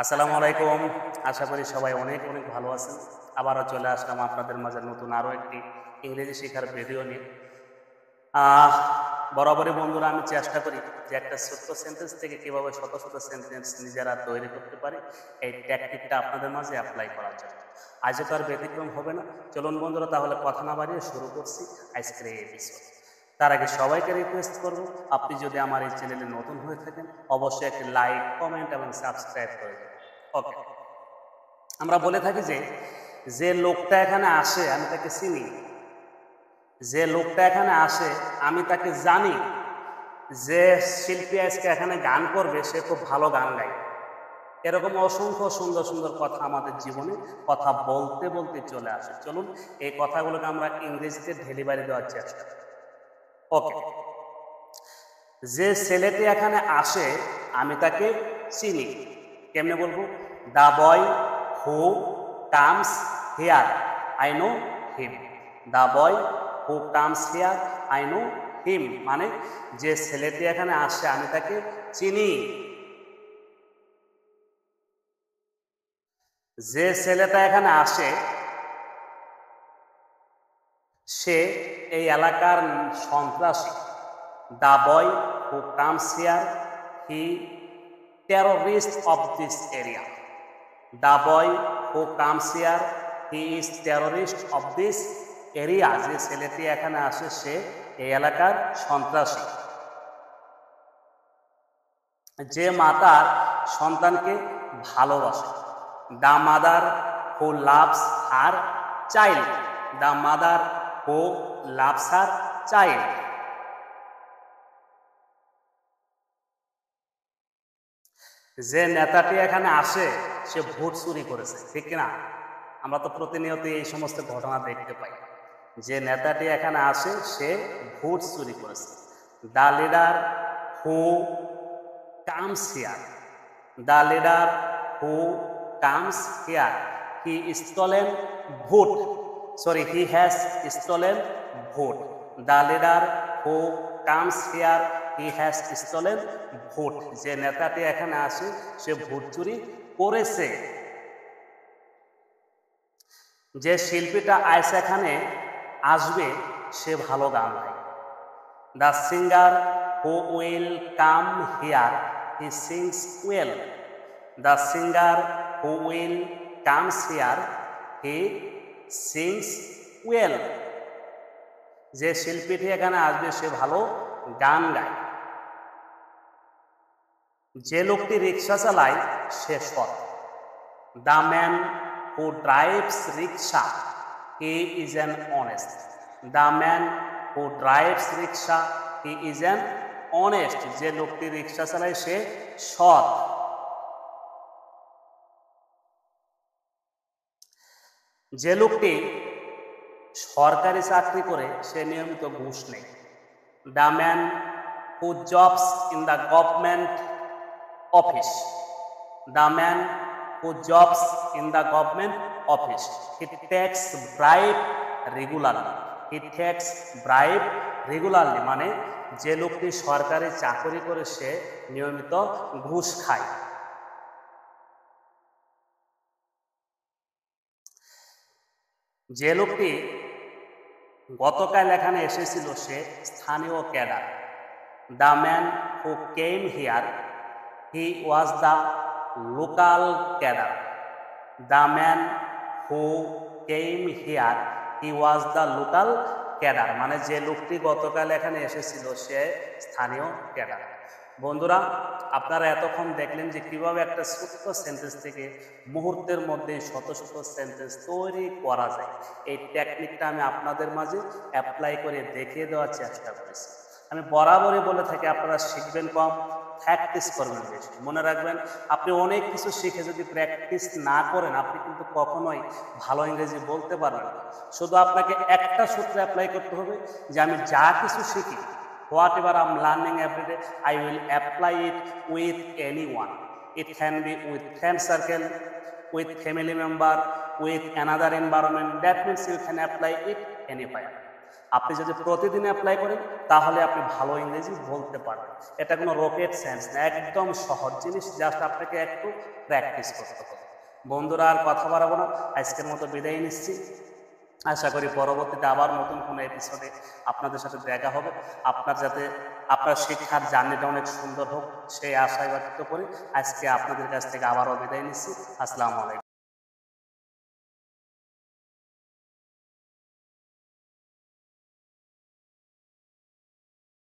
আসসালামু আলাইকুম। আশা করি সবাই অনেক অনেক ভালো আছেন। আবারও চলে আসলাম আপনাদের মাঝে নতুন আরও একটি ইংরেজি শেখার ভিডিও নিয়ে। আহ বরাবরই বন্ধুরা আমি চেষ্টা করি যে একটা ছোট্ট সেন্টেন্স থেকে কীভাবে শত শত সেন্টেন্স নিজেরা তৈরি করতে পারি এই টেকনিকটা আপনাদের মাঝে অ্যাপ্লাই করার জন্য। আজও তো আর ব্যতিক্রম হবে না। চলুন বন্ধুরা তাহলে কথা না বাড়িয়ে শুরু করছি আজকের এই এপিসোড। তার আগে সবাইকে রিকোয়েস্ট করব, আপনি যদি আমার এই চ্যানেলে নতুন হয়ে থাকেন অবশ্যই একটি লাইক, কমেন্ট এবং সাবস্ক্রাইব করে দেবেন। ওকে, আমরা বলে থাকি যে লোকটা এখানে আসে আমি তাকে চিনি, যে লোকটা এখানে আসে আমি তাকে জানি, যে শিল্পী আজকে এখানে গান করবে সে খুব ভালো গান গায়। এরকম অসংখ্য সুন্দর সুন্দর কথা আমাদের জীবনে কথা বলতে বলতে চলে আসে। চলুন এই কথাগুলোকে আমরা ইংরেজিতে ডেলিভারি দেওয়ার চেষ্টা করি। ওকে, যে ছেলেটি এখানে আসে আমি তাকে চিনি। কেমনে বলবো? The boy who comes here I know him. The boy who comes here I know him মানে যে ছেলেটি এখানে আসে আমি তাকে চিনি। যে ছেলেটা এখানে আসে সে এই এলাকার সন্ত্রাসী। The boy who comes here he terrorist of this area. The boy who comes here, he is terrorist of this area. যে ছেলেটি এখানে আসে সে এই এলাকার সন্ত্রাসী। যে মাতার সন্তানকে ভালোবাসে। The mother who loves her child. The mother who loves her child. যে নেতাটি এখানে আসে সে ভোট চুরি করেছে, ঠিক কিনা? আমরা তো প্রতিনিয়ত এই সমস্ত ঘটনা দেখতে পাই। যে নেতাটি এখানে আসে সে ভোট চুরি করেছে। The leader who comes here. The leader who comes here he stolen vote. Sorry, he has stolen vote. The leader who comes here he has stolen vote. যে নেতাটি এখানে আসে সে ভোট চুরি করেছে। যে শিল্পীটা আইস এখানে আসবে সে ভালো গান গায়। The singer who will come here he sings well. The singer who will comes here he sings well. যে শিল্পীটি এখানে আসবে সে ভালো গান গায়। যে লোকটি রিক্সা চালায় সে সৎ। The man who drives rickshaw he is an honest. The man who drives rickshaw he is an honest. যে লোকটি রিক্সা চালায় সে সৎ। যে লোকটি সরকারি চাকরি করে সে নিয়মিত ঘুষ নেয়। The man who jobs in the government office. The man who jobs in the government office, he takes bribe regularly. He takes bribe regularly মানে যে লোকটি সরকারি চাকরি করে সে নিয়মিত ঘুষ খায়। যে লোকটি গতকাল এখানে এসেছিল সে স্থানীয় cadre. The man who came here he was the local cadre. The man who came here he was the local cadre মানে যে লোকটি গতকাল এখানে এসেছিল সে স্থানীয় ক্যাডার। বন্ধুরা, আপনারা এতক্ষণ দেখলেন যে কিভাবে একটা ছোট্ট সেন্টেন্স থেকে মুহূর্তের মধ্যে শত শত সেন্টেন্স তৈরি করা যায়। এই টেকনিকটা আমি আপনাদের মাঝে অ্যাপ্লাই করে দেখিয়ে দেওয়ার চেষ্টা করেছি। আমি বরাবরই বলে থাকি আপনারা শিখবেন কম, প্র্যাকটিস করবেন বেশি। মনে রাখবেন, আপনি অনেক কিছু শিখে যদি প্র্যাকটিস না করেন আপনি কিন্তু কখনোই ভালো ইংরেজি বলতে পারবেন না। শুধু আপনাকে একটা সূত্র অ্যাপ্লাই করতে হবে যে আমি যা কিছু শিখি, whatever I'm learning every day, I will apply it with anyone. It can be with friend circle, with family member, with another environment. That means you can apply it anywhere. আপনি যদি প্রতিদিন অ্যাপ্লাই করেন তাহলে আপনি ভালো ইংরেজি বলতে পারবেন। এটা কোনো রকেট সায়েন্স না, একদম সহজ জিনিস, জাস্ট আপনাকে একটু প্র্যাকটিস করতে হবে। বন্ধুরা আর কথা বাড়াবো না, আজকের মতো বিদায় নিচ্ছি। আশা করি পরবর্তীতে আবার নতুন কোনো এপিসোডে আপনাদের সাথে দেখা হবে। আপনার শিক্ষার জার্নিটা অনেক সুন্দর হোক সেই আশায় ব্যক্ত করি আজকে আপনাদের কাছ থেকে আবারও বিদায় নিচ্ছি। আসসালামু আলাইকুম।